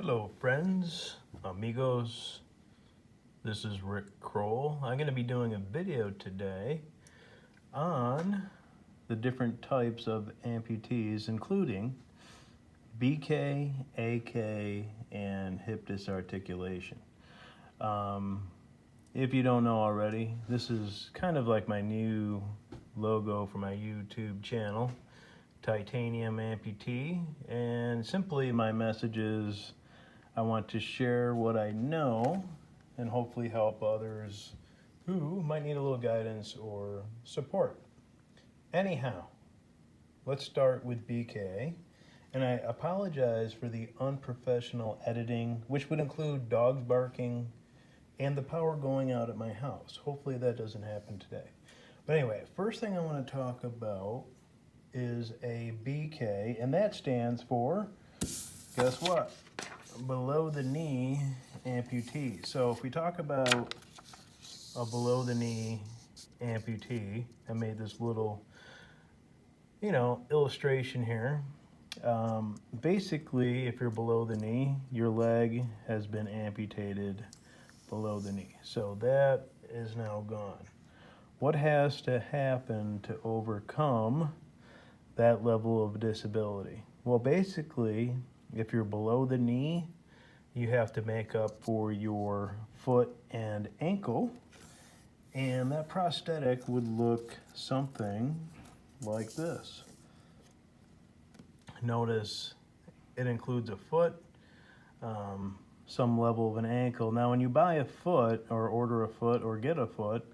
Hello friends, amigos, this is Rick Kroll. I'm going to be doing a video today on the different types of amputees, including BK, AK, and hip disarticulation. If you don't know already, this is kind of like my new logo for my YouTube channel, Titanium Amputee, and simply my message is I want to share what I know and hopefully help others who might need a little guidance or support. Anyhow, let's start with BK. And I apologize for the unprofessional editing, which would include dogs barking and the power going out at my house. Hopefully that doesn't happen today. But anyway, first thing I want to talk about is a BK, and that stands for, guess what? Below the knee amputee. So if we talk about a below the knee amputee, I made this little, illustration here. Basically, if you're below the knee, your leg has been amputated below the knee. So that is now gone. What has to happen to overcome that level of disability? Well, basically, if you're below the knee, you have to make up for your foot and ankle, and that prosthetic would look something like this. Notice it includes a foot, some level of an ankle. Now when you buy a foot or order a foot or get a foot,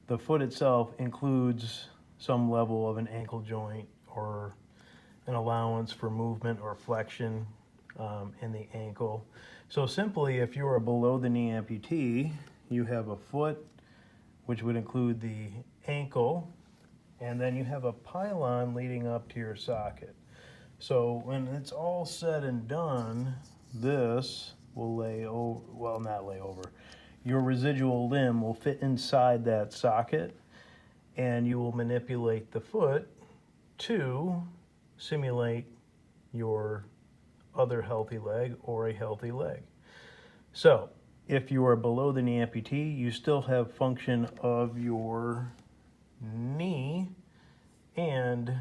the foot itself includes some level of an ankle joint or an allowance for movement or flexion in the ankle. So simply, if you're a below the knee amputee, you have a foot, which would include the ankle, and then you have a pylon leading up to your socket. So when it's all said and done, this will lay over, well, not lay over, your residual limb will fit inside that socket, and you will manipulate the foot to simulate your other healthy leg or a healthy leg. So if you are below the knee amputee, you still have function of your knee and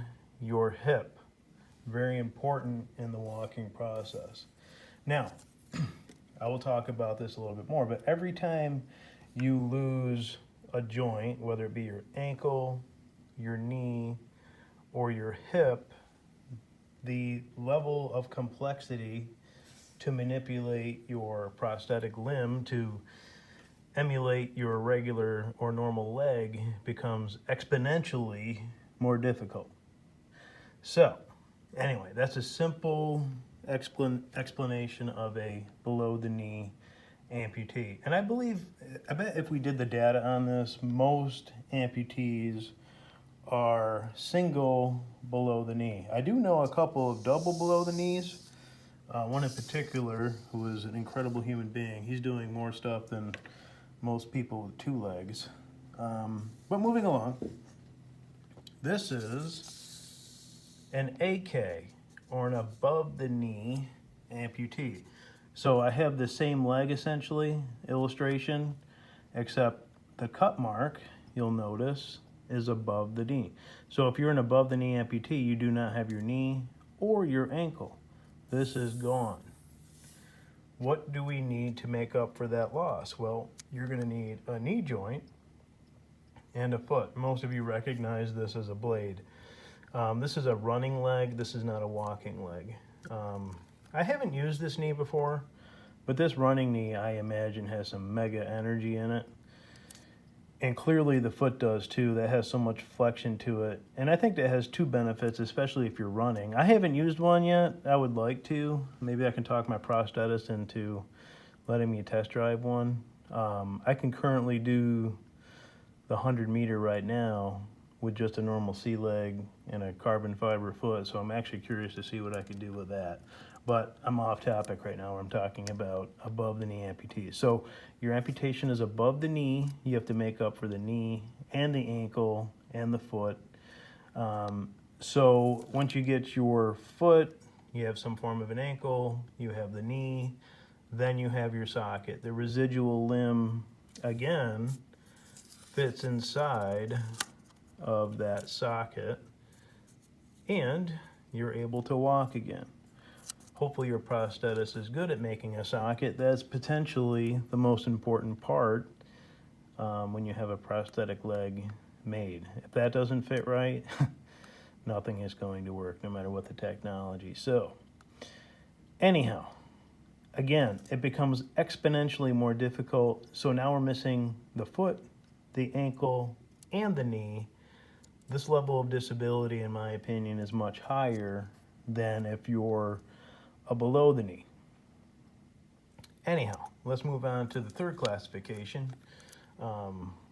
your hip. Very important in the walking process. Now, I will talk about this a little bit more, but every time you lose a joint, whether it be your ankle, your knee, or your hip, the level of complexity to manipulate your prosthetic limb to emulate your regular or normal leg becomes exponentially more difficult. So, anyway, that's a simple explanation of a below the knee amputee. And I bet if we did the data on this, most amputees are single below the knee. I do know a couple of double below the knees. One in particular, who is an incredible human being. He's doing more stuff than most people with two legs. But moving along, this is an AK, or an above the knee amputee. So I have the same leg essentially, illustration, except the cut mark, you'll notice, is above the knee. So if you're an above the knee amputee, you do not have your knee or your ankle. This is gone. What do we need to make up for that loss? Well, you're going to need a knee joint and a foot. Most of you recognize this as a blade. This is a running leg. This is not a walking leg. I haven't used this knee before, but this running knee, I imagine, has some mega energy in it. And clearly the foot does too. That has so much flexion to it. And I think that has two benefits, especially if you're running. I haven't used one yet. I would like to. Maybe I can talk my prosthetist into letting me test drive one. I can currently do the 100 meter right now with just a normal C-leg and a carbon fiber foot. So I'm actually curious to see what I could do with that. But I'm off topic right now where I'm talking about above the knee amputees. So your amputation is above the knee. You have to make up for the knee and the ankle and the foot. So once you get your foot, you have some form of an ankle, you have the knee, then you have your socket. The residual limb, again, fits inside of that socket, and you're able to walk again. Hopefully your prosthetist is good at making a socket. That's potentially the most important part when you have a prosthetic leg made. If that doesn't fit right, nothing is going to work, no matter what the technology. So, anyhow, again, it becomes exponentially more difficult. So now we're missing the foot, the ankle, and the knee. This level of disability, in my opinion, is much higher than if you're below the knee. Anyhow, let's move on to the third classification,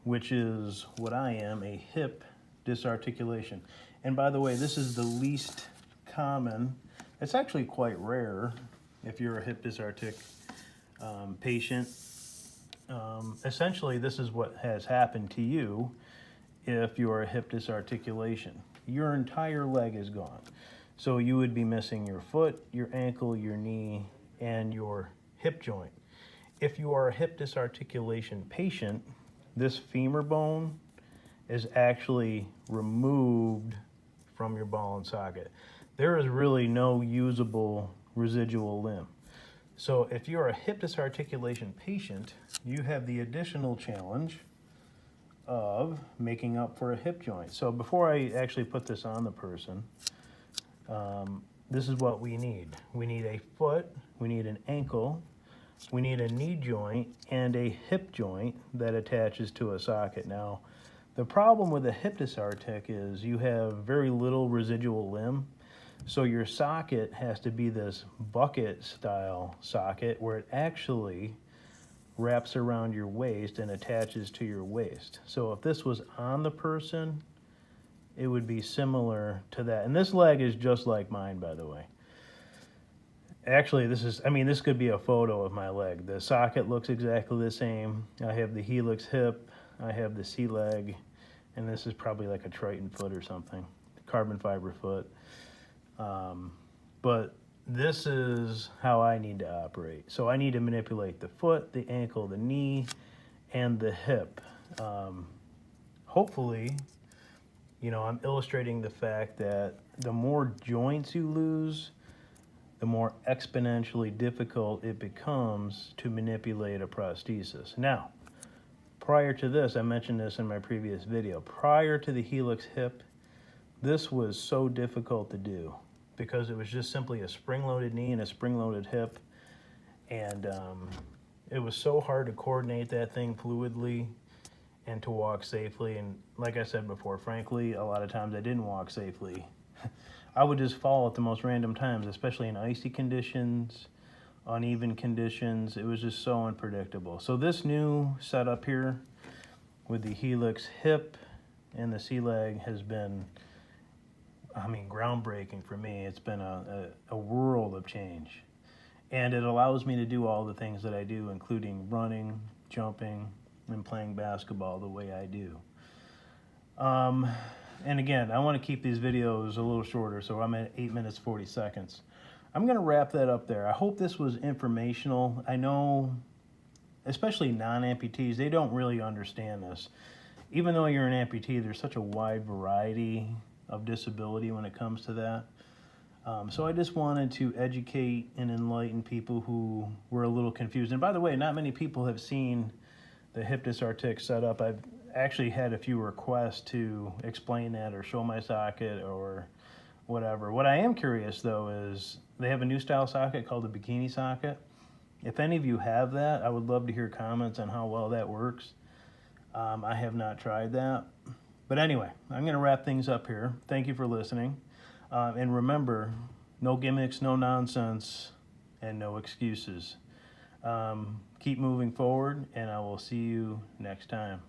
which is what I am, a hip disarticulation. And by the way, this is the least common. It's actually quite rare if you're a hip dysartic patient. Essentially, this is what has happened to you if you're a hip disarticulation. Your entire leg is gone. So you would be missing your foot, your ankle, your knee, and your hip joint. If you are a hip disarticulation patient, this femur bone is actually removed from your ball and socket. There is really no usable residual limb. So if you're a hip disarticulation patient, you have the additional challenge of making up for a hip joint. So before I actually put this on the person, this is what we need. We need a foot, we need an ankle, we need a knee joint, and a hip joint that attaches to a socket. Now, the problem with a hip dysartic is you have very little residual limb, so your socket has to be this bucket style socket where it actually wraps around your waist and attaches to your waist. So if this was on the person, it would be similar to that. And this leg is just like mine, by the way. Actually, this could be a photo of my leg. The socket looks exactly the same. I have the helix hip, I have the C leg, and this is probably like a Triton foot or something, carbon fiber foot. But this is how I need to operate. So I need to manipulate the foot, the ankle, the knee, and the hip. Hopefully, I'm illustrating the fact that the more joints you lose, the more exponentially difficult it becomes to manipulate a prosthesis. Now, prior to this, I mentioned this in my previous video, prior to the helix hip, this was so difficult to do because it was just simply a spring-loaded knee and a spring-loaded hip, and it was so hard to coordinate that thing fluidly and to walk safely. And like I said before, frankly, a lot of times I didn't walk safely. I would just fall at the most random times, especially in icy conditions, uneven conditions. It was just so unpredictable. So this new setup here with the helix hip and the C-leg has been, groundbreaking for me. It's been a world of change. And it allows me to do all the things that I do, including running, jumping, and playing basketball the way I do. And again, I want to keep these videos a little shorter, so I'm at 8 minutes 40 seconds. I'm going to wrap that up there. I hope this was informational. I know, especially non-amputees, they don't really understand this. Even though you're an amputee, there's such a wide variety of disability when it comes to that. So I just wanted to educate and enlighten people who were a little confused. And by the way, not many people have seen the hip dysartic setup. I've actually had a few requests to explain that or show my socket or whatever. What I am curious though is they have a new style socket called the bikini socket. If any of you have that, I would love to hear comments on how well that works. I have not tried that. But anyway, I'm going to wrap things up here. Thank you for listening. And remember, no gimmicks, no nonsense, and no excuses. Keep moving forward, and I will see you next time.